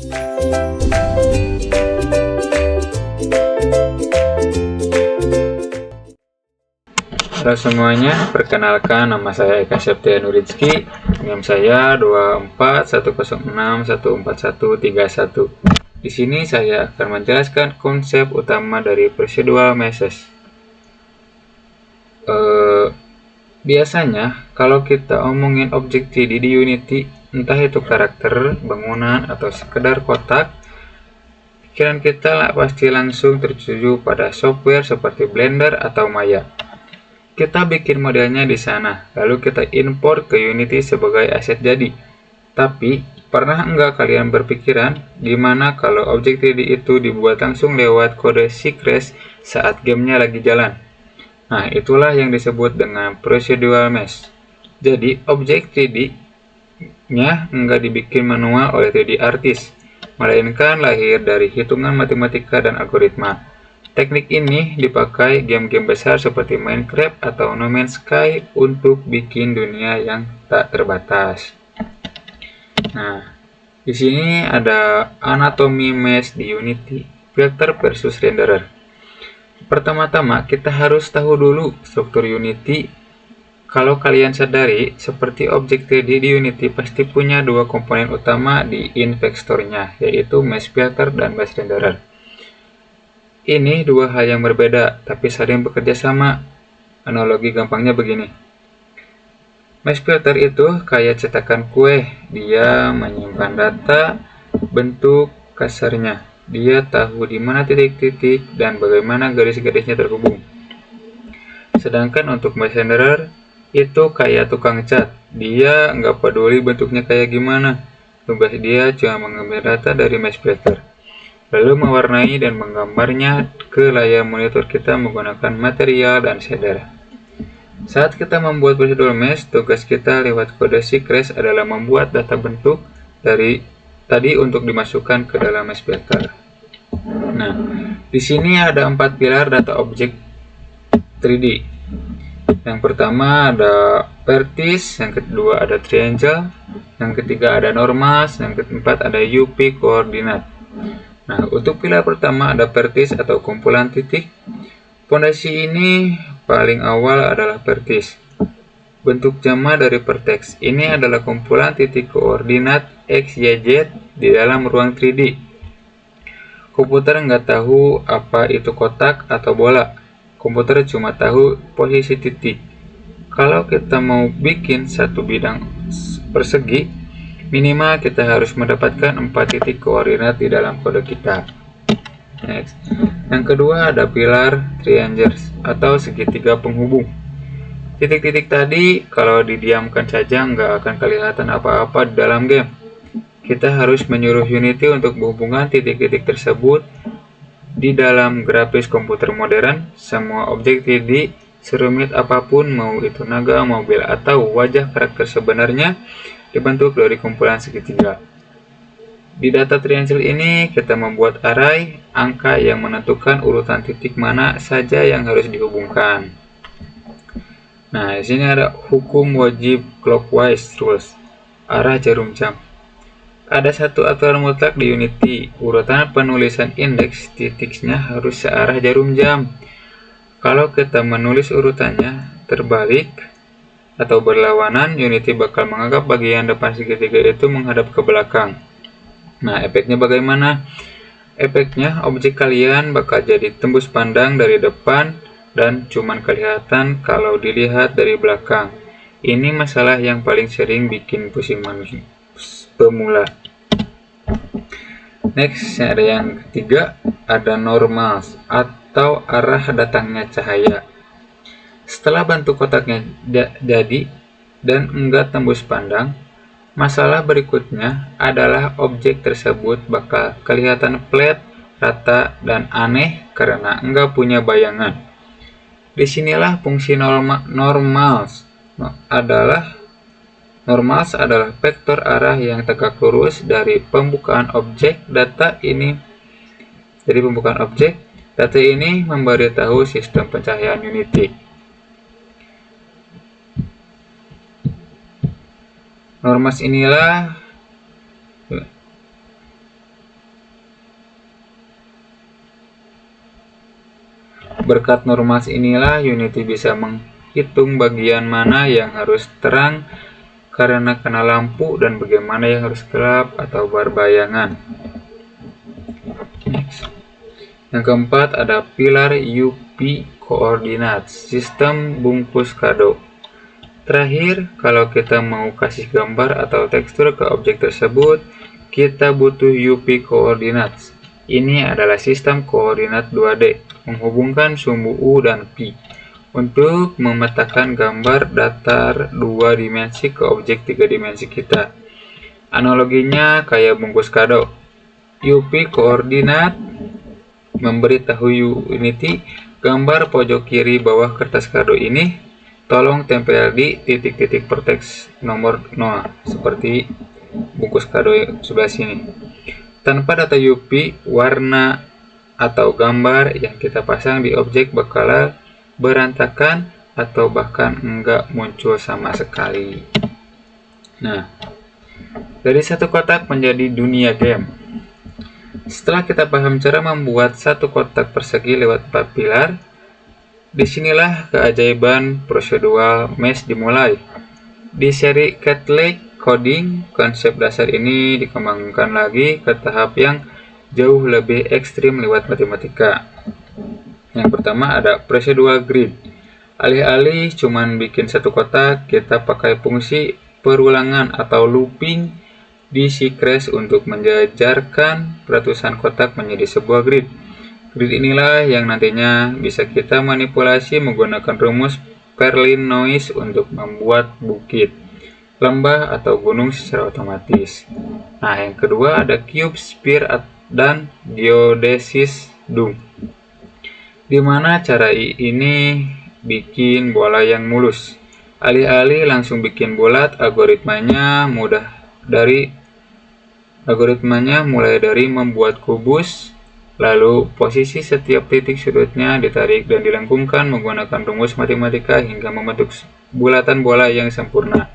Halo semuanya, perkenalkan nama saya Eka Septian Nurizki, NIM saya 2410614131. Di sini saya akan menjelaskan konsep utama dari procedural meshes. Biasanya kalau kita omongin objek 3D di Unity, entah itu karakter, bangunan, atau sekedar kotak, pikiran kita pasti langsung tertuju pada software seperti Blender atau Maya. Kita bikin modelnya di sana, lalu kita import ke Unity sebagai aset jadi. Tapi, pernah enggak kalian berpikiran gimana kalau objek 3D itu dibuat langsung lewat kode Secrets saat gamenya lagi jalan? Nah, itulah yang disebut dengan procedural mesh. Jadi, objek 3D-nya enggak dibikin manual oleh 3D artist, melainkan lahir dari hitungan matematika dan algoritma. Teknik ini dipakai game-game besar seperti Minecraft atau No Man's Sky untuk bikin dunia yang tak terbatas. Nah, di sini ada anatomy mesh di Unity, filter versus renderer. Pertama-tama kita harus tahu dulu struktur Unity. Kalau kalian sadari, seperti objek 3D di Unity pasti punya dua komponen utama di in-vectornya, yaitu mesh filter dan mesh renderer. Ini dua hal yang berbeda, tapi saling bekerja sama. Analogi gampangnya begini. Mesh filter itu kayak cetakan kue. Dia menyimpan data, bentuk kasarnya. Dia tahu di mana titik-titik dan bagaimana garis-garisnya terhubung. Sedangkan untuk mesh renderer, itu kayak tukang cat. Dia nggak peduli bentuknya kayak gimana. Tugas dia cuma mengambil data dari mesh filter, lalu mewarnai dan menggambarnya ke layar monitor kita menggunakan material dan shader. Saat kita membuat procedural mesh, tugas kita lewat kode Secrets adalah membuat data bentuk dari tadi untuk dimasukkan ke dalam mesh filter. Nah, di sini ada 4 pilar data objek 3D. Yang pertama ada vertex, yang kedua ada triangle, yang ketiga ada normals, yang keempat ada UV koordinat. Nah, untuk pilar pertama ada vertex atau kumpulan titik. Fondasi ini paling awal adalah vertex. Bentuk jama dari vertex ini adalah kumpulan titik koordinat X, Y, Z di dalam ruang 3D. Komputer nggak tahu apa itu kotak atau bola. Komputer cuma tahu posisi titik. Kalau kita mau bikin satu bidang persegi, minimal kita harus mendapatkan 4 titik koordinat di dalam kode kita. Next. Yang kedua ada pilar triangles atau segitiga penghubung. Titik-titik tadi kalau didiamkan saja nggak akan kelihatan apa-apa di dalam game. Kita harus menyuruh Unity untuk menghubungkan titik-titik tersebut. Di dalam grafis komputer modern, semua objek 3D serumit apapun, mau itu naga, mobil, atau wajah karakter sebenarnya, dibentuk dari kumpulan segitiga. Di data triangle ini, kita membuat array angka yang menentukan urutan titik mana saja yang harus dihubungkan. Nah, di sini ada hukum wajib clockwise rules, arah jarum jam. Ada satu aturan mutlak di Unity, urutan penulisan indeks titiknya harus searah jarum jam. Kalau kita menulis urutannya terbalik atau berlawanan, Unity bakal menganggap bagian depan segitiga itu menghadap ke belakang. Nah, efeknya bagaimana? Efeknya, objek kalian bakal jadi tembus pandang dari depan dan cuman kelihatan kalau dilihat dari belakang. Ini masalah yang paling sering bikin pusing manusia pemula. Next, ada yang ketiga, ada normals atau arah datangnya cahaya. Setelah bentuk kotaknya jadi dan enggak tembus pandang, masalah berikutnya adalah objek tersebut bakal kelihatan flat, rata, dan aneh karena enggak punya bayangan. Disinilah fungsi normals adalah vektor arah yang tegak lurus dari pembukaan objek. Data ini memberitahu sistem pencahayaan Unity. Normals inilah Berkat normals inilah Unity bisa menghitung bagian mana yang harus terang karena kena lampu dan bagaimana yang harus gelap atau berbayangan. Next. Yang keempat ada pilar UP Coordinates, sistem bungkus kado. Terakhir, kalau kita mau kasih gambar atau tekstur ke objek tersebut, kita butuh UP Coordinates. Ini adalah sistem koordinat 2D, menghubungkan sumbu U dan P untuk memetakan gambar datar 2 dimensi ke objek 3 dimensi kita. Analoginya kayak bungkus kado. UP Coordinate memberitahu Unity gambar pojok kiri bawah kertas kado ini tolong tempel di titik-titik vertex nomor 0 seperti bungkus kado sebelah sini. Tanpa data UP, warna atau gambar yang kita pasang di objek bakal berantakan atau bahkan enggak muncul sama sekali. Nah, dari satu kotak menjadi dunia game. Setelah kita paham cara membuat satu kotak persegi lewat 4 pilar, disinilah keajaiban procedural mesh dimulai. Di seri Cat Lake Coding, konsep dasar ini dikembangkan lagi ke tahap yang jauh lebih ekstrim lewat matematika. Yang pertama ada procedural grid. Alih-alih cuman bikin satu kotak, kita pakai fungsi perulangan atau looping di Crash untuk menjajarkan ratusan kotak menjadi sebuah grid. Grid inilah yang nantinya bisa kita manipulasi menggunakan rumus Perlin-Noise untuk membuat bukit, lembah, atau gunung secara otomatis. Nah, yang kedua ada Cube, Sphere, dan Geodesist Dome. Dimana cara ini bikin bola yang mulus. Alih-alih langsung bikin bulat, algoritmanya mulai dari membuat kubus. Lalu, posisi setiap titik sudutnya ditarik dan dilengkungkan menggunakan rumus matematika hingga membentuk bulatan bola yang sempurna.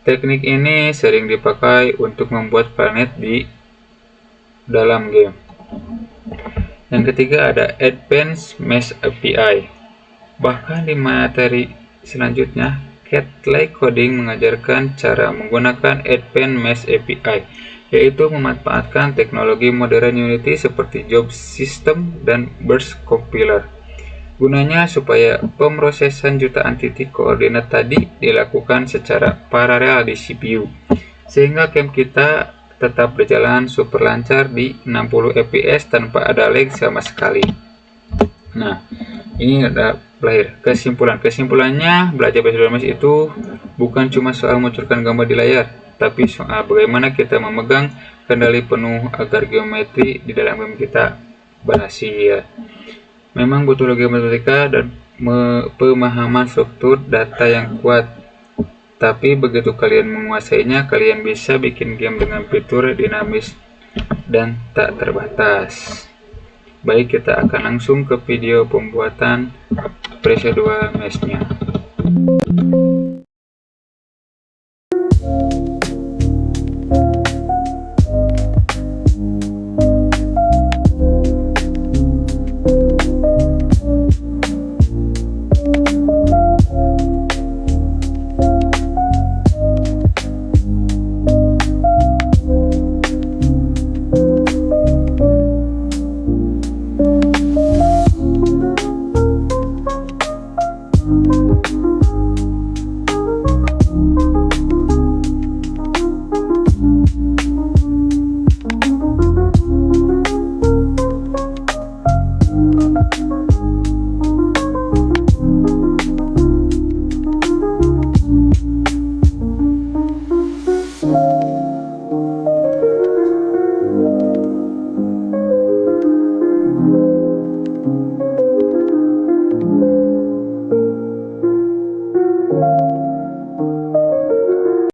Teknik ini sering dipakai untuk membuat planet di dalam game. Yang ketiga ada Advanced Mesh API. Bahkan di materi selanjutnya, Cat Lake Coding mengajarkan cara menggunakan Advanced Mesh API, yaitu memanfaatkan teknologi modern Unity seperti Job System dan Burst Compiler. Gunanya supaya pemrosesan jutaan titik koordinat tadi dilakukan secara paralel di CPU, sehingga game kita tetap berjalan super lancar di 60 fps tanpa ada lag sama sekali. Nah, ini ada kesimpulannya, belajar procedural mesh itu bukan cuma soal munculkan gambar di layar, tapi soal bagaimana kita memegang kendali penuh agar geometri di dalam game kita berhasil. Memang butuh logika matematika dan pemahaman struktur data yang kuat, tapi begitu kalian menguasainya, kalian bisa bikin game dengan fitur dinamis dan tak terbatas. Baik, kita akan langsung ke video pembuatan procedural mesh-nya.